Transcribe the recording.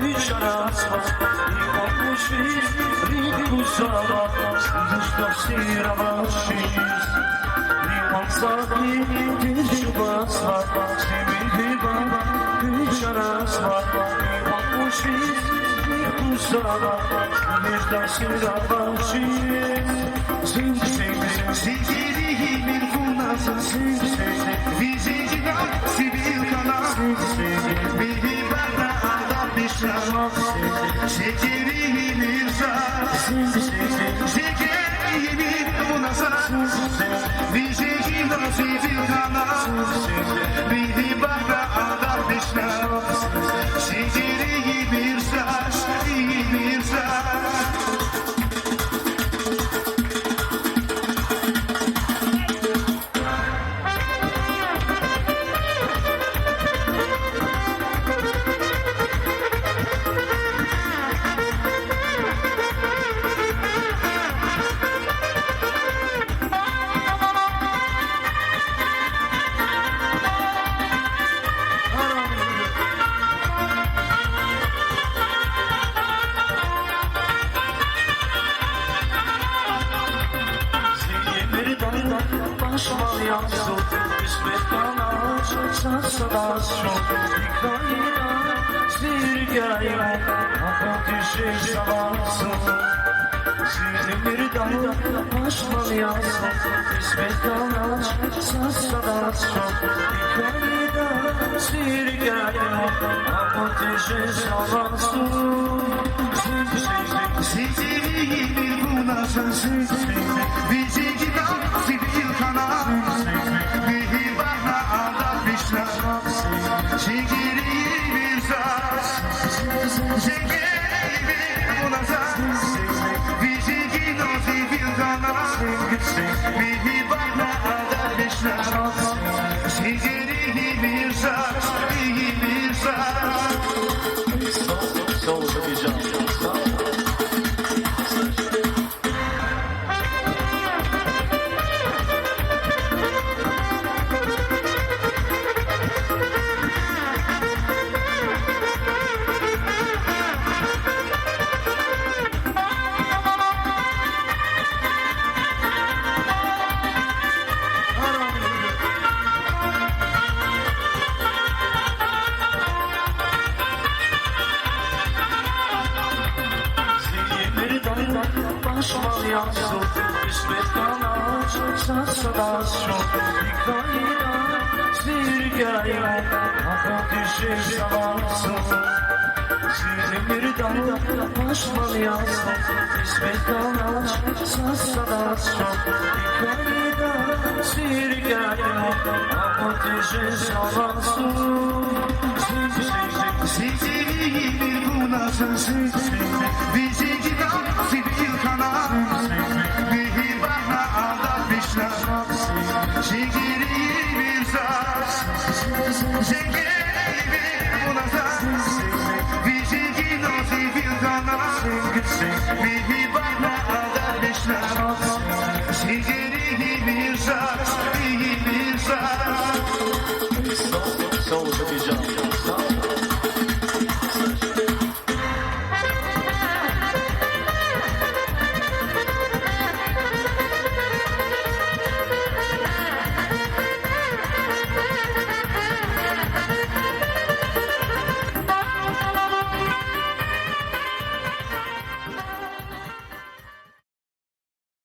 Bichara sva, i opushis, rikusava, Zdostira vashis, Rimansati, Bichara sva, Simidiva, Bichara sva, i opushis, rikusava, Zdostira vashis, Sing, sing, sing, bir funasın, sing, sing, vizicina, sivil kanal, beni bana adamışlar, şekeri mirza, şekeri bir funasın, vizicina, sivil kanal, beni bana adamışlar, şekeri mirza, mirza. Başmal yansın, İsmet bana sarsılasın, Hikayına zirgayla, ateşe şavansın. Zirgir dağla, başmal yansın, İsmet bana sarsılasın, Hikayına zirgayla, ateşe şavansın. Sivil bir bunasın, bizi gidan sivil kanal, bir bana adamışlar, şekeri bir saz, şekeri bir bunasın, bizi gidan sivil kanal, bir bana adamışlar, şekeri bir saz, bir saz. Soul Division. Başmal yansın, İsmet bana sarsılasın, Hikayına zirgayla, ateşe şavansın. Zirgir dağla, başmal yansın, İsmet bana sarsılasın, Hikayına zirgayla, ateşe şavansın. Sivil bir bunasın, bizi gidan sivil kanal, bir bana adamışlar, şekeri bir saz, şekeri bir bunasın, bizi gidan sivil kanal, bir bana adamışlar, şekeri bir saz, bir saz. Soul Division.